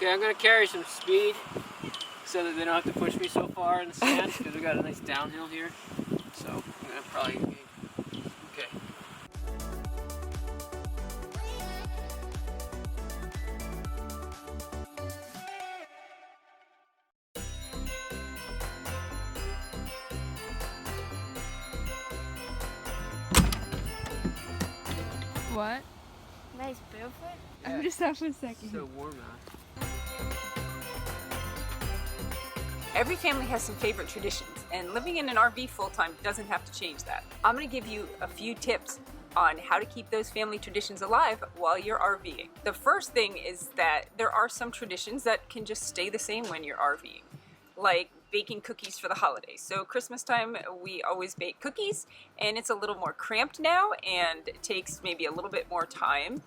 Okay, I'm gonna carry some speed so that they don't have to push me so far in the sand because we got a nice downhill here. So I'm gonna probably okay. What? Nice barefoot? I'm just off a second. So warm out. Every family has some favorite traditions, and living in an RV full-time doesn't have to change that. I'm going to give you a few tips on how to keep those family traditions alive while you're RVing. The first thing is that there are some traditions that can just stay the same when you're RVing, like baking cookies for the holidays. So Christmas time, we always bake cookies, and it's a little more cramped now, and it takes maybe a little bit more time.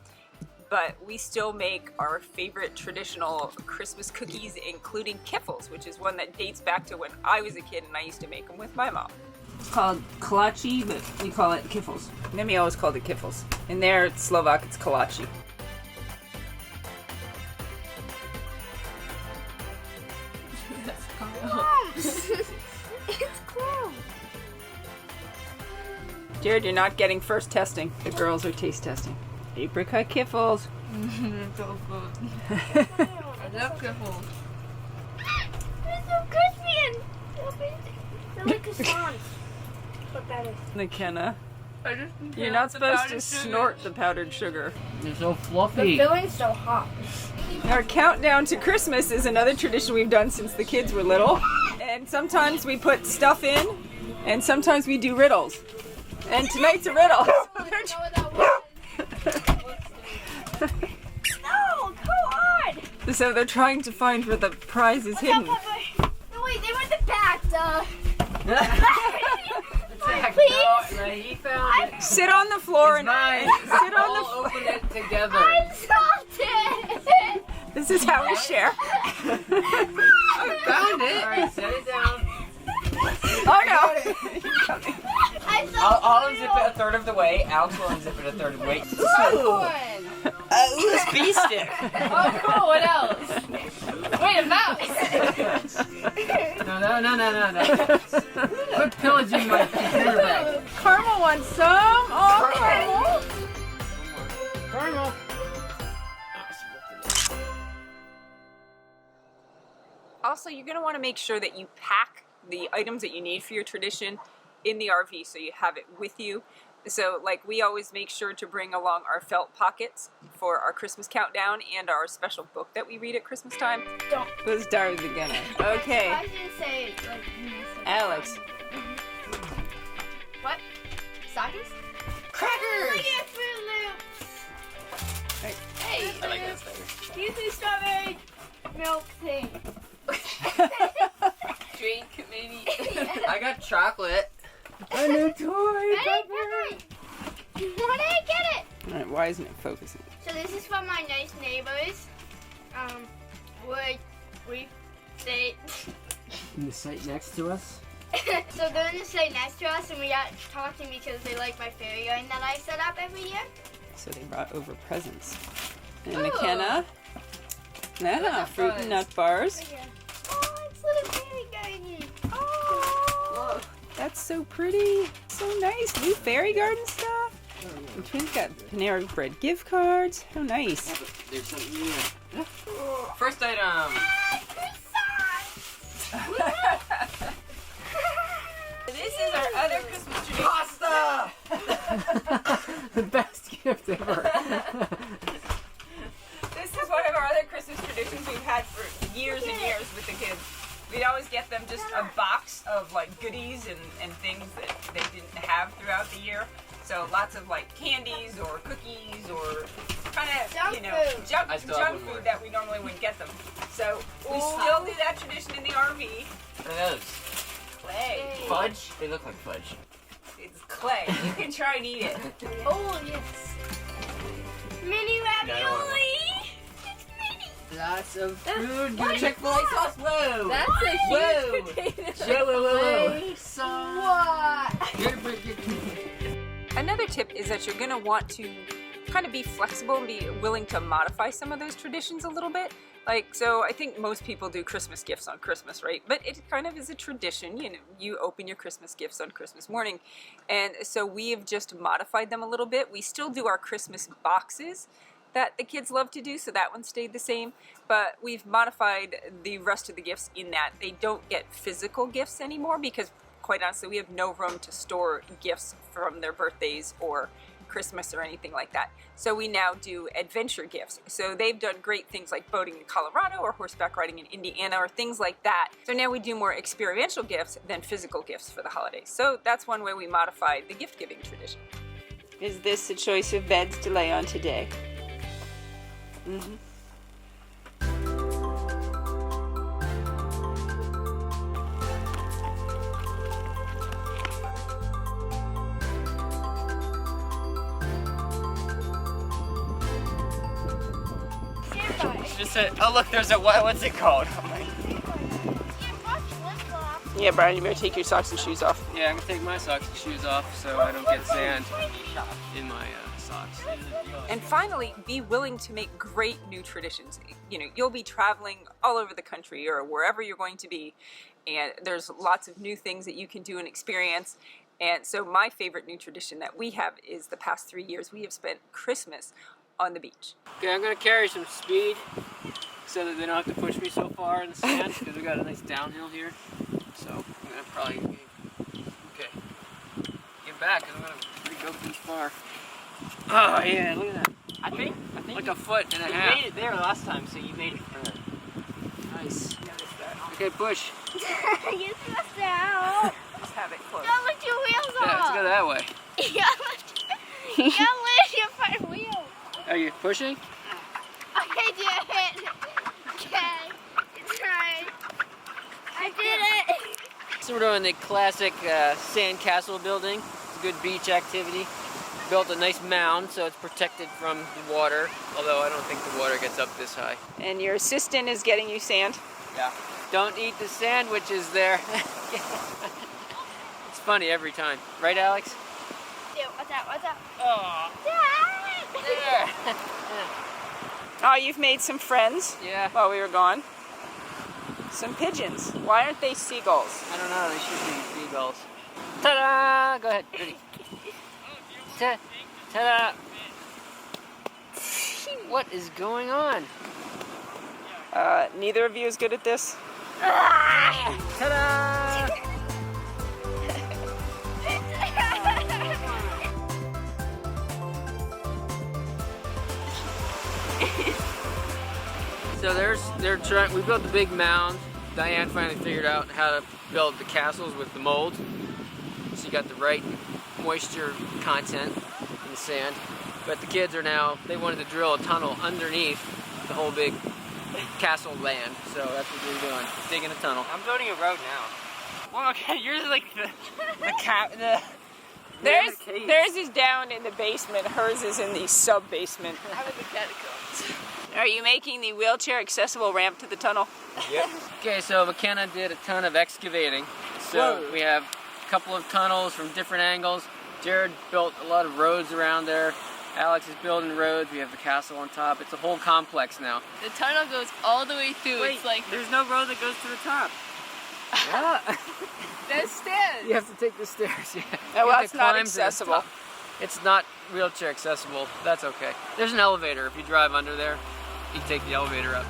But we still make our favorite traditional Christmas cookies, including kiffles, which is one that dates back to when I was a kid and I used to make them with my mom. It's called kolache, but we call it kiffles. Nemi always called it kiffles. In there, it's Slovak, it's kolache. It's cool. Jared, you're not getting first testing. The girls are taste testing. Apricot kiffles. So good. I love kiffles. They're so crispy and so basic. They're like croissants. What that is. McKenna, I just you're not supposed to snort the powdered sugar. They're so The fluffy. filling's so hot. Our countdown to Christmas is another tradition we've done since the kids were little. And sometimes we put stuff in, and sometimes we do riddles. And tonight's a riddle. No, come on! So they're trying to find where the prize is hidden. No, wait, they went the back, duh. No, he found it. Sit on the floor and Mine. sit on We'll the open it together. I stopped it! This is how we share. I found it. All right, set it down. Oh no! I stopped I'll unzip it a third of the way. Alex will unzip it a third of the way. USB stick. Oh, cool. What else? Wait, a mouse. No. Quit pillaging my computer bag. Carmel wants some. Oh, Carmel. Caramel. Also, you're going to want to make sure that you pack the items that you need for your tradition in the RV so you have it with you. So, like, we always make sure to bring along our felt pockets for our Christmas countdown and our special book that we read at Christmas time. Don't. Who's Dar's beginner? Okay, I didn't say it. Like, Alex. What? Stockings? Crackers. Look at Fruit Loops. Right. Hey, I like this better. use the strawberry milk thing. Drink, maybe. I got chocolate. A new toy. Ready? Why did I get it? Alright, why isn't it focusing? So this is from my nice neighbors. Where we stay. In the site next to us. So they're in the site next to us, and we got talking because they like my fairy garden that I set up every year. So they brought over presents. And Ooh. McKenna. Yeah, fruit and nut bars. Right here. Oh, it's little fairy garden. Oh, that's so pretty. So nice. New fairy garden stuff. The twins got Panera Bread gift cards. How nice. There's something here. First item. This is our other Christmas tradition. Pasta! The best gift ever. This is one of our other Christmas traditions we've had for years and years with the kids. We'd always get them just a box of like goodies and things that they didn't have throughout the year. So lots of like candies or cookies or kind of, Junk food. junk I still have one more. food that we normally wouldn't get them. So we still do that tradition in the RV. What are those? Clay. Fudge? They look like fudge. It's clay. You can try and eat it. Oh, yes. Mini ravioli. It's mini. Lots of food. Good Chick-fil-A sauce. Whoa. That's a Whoa. huge potato. Whoa. What? Another tip is that you're going to want to kind of be flexible and be willing to modify some of those traditions a little bit. Like, so I think most people do Christmas gifts on Christmas, right? But it kind of is a tradition, you know, you open your Christmas gifts on Christmas morning. And so we have just modified them a little bit. We still do our Christmas boxes that the kids love to do, so that one stayed the same. But we've modified the rest of the gifts in that they don't get physical gifts anymore because, quite honestly, we have no room to store gifts from their birthdays or Christmas or anything like that. So we now do adventure gifts. So they've done great things like boating in Colorado or horseback riding in Indiana or things like that. So now we do more experiential gifts than physical gifts for the holidays. So that's one way we modified the gift giving tradition. Is this a choice of beds to lay on today? Mm-hmm. Just a, oh look, there's a, what's it called? Yeah, Brian, you better take your socks and shoes off. Yeah, I'm gonna take my socks and shoes off so I don't get sand in my socks. And finally, be willing to make great new traditions. You know, you'll be traveling all over the country or wherever you're going to be, and there's lots of new things that you can do and experience. And so my favorite new tradition that we have is the past 3 years we have spent Christmas on the beach. Okay, I'm gonna carry some speed so that they don't have to push me so far in the sand because we got a nice downhill here. So I'm gonna probably get back because I'm gonna go too far. Oh yeah, look at that. I think Like a foot and a you half. made it there last time, so you made it further. Nice. Okay, push. You stressed out. Just have it close. Don't lift your wheels Yeah, let's off. go that way. You gotta lift your front wheels. Are you pushing? Okay, do it. Okay, it's right. I did it. So we're doing the classic sand castle building. It's a good beach activity. Built a nice mound so it's protected from the water, although I don't think the water gets up this high. And your assistant is getting you sand. Yeah. Don't eat the sandwiches there. It's funny every time. Right, Alex? Dude, what's up? What's up? Oh. Dad! There. Oh, you've made some friends Yeah. while we were gone. Some pigeons. Why aren't they seagulls? I don't know. They should be seagulls. Ta-da! Go ahead. Ready. Ta-da! What is going on? Neither of you is good at this. Ta-da! So they're trying. We built the big mound. Diane finally figured out how to build the castles with the mold. So you got the right moisture content in the sand. But the kids are now, they wanted to drill a tunnel underneath the whole big castle land. So that's what they're doing, digging a tunnel. I'm building a road now. Well, okay, you're like Theirs is down in the basement. Hers is in the sub-basement. I'm in the catacombs. Are you making the wheelchair accessible ramp to the tunnel? Yep. Okay, so McKenna did a ton of excavating. So Whoa. we have a couple of tunnels from different angles. Jared built a lot of roads around there. Alex is building roads. We have the castle on top. It's a whole complex now. The tunnel goes all the way through. Wait, It's like there's no road that goes to the top. Yeah. there's stairs. You have to take the stairs. Yeah. Oh, You well, have it's to not climb to the accessible. top. It's not wheelchair accessible. That's okay. There's an elevator. If you drive under there, you can take the elevator up.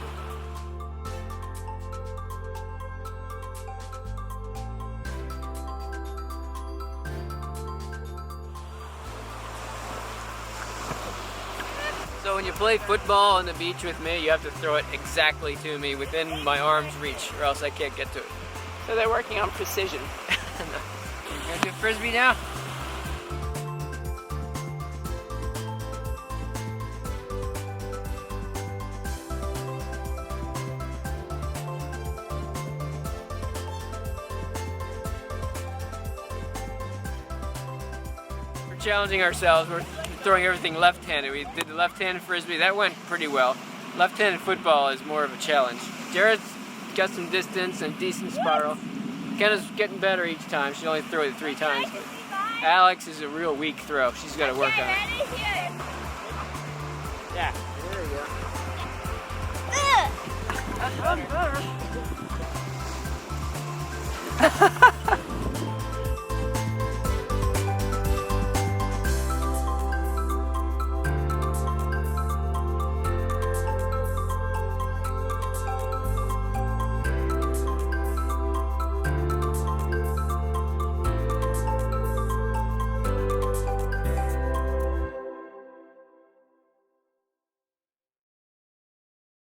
So when you play football on the beach with me, you have to throw it exactly to me within my arm's reach, or else I can't get to it. So they're working on precision. You gonna do frisbee now? We're challenging ourselves. We're throwing everything left-handed. We did the left-handed frisbee. That went pretty well. Left-handed football is more of a challenge. Jared's got some distance and decent spiral. Kenna's getting better each time. She only threw it 3 times. But Alex is a real weak throw. She's got to work on it. Here. Yeah. There we go. That's better.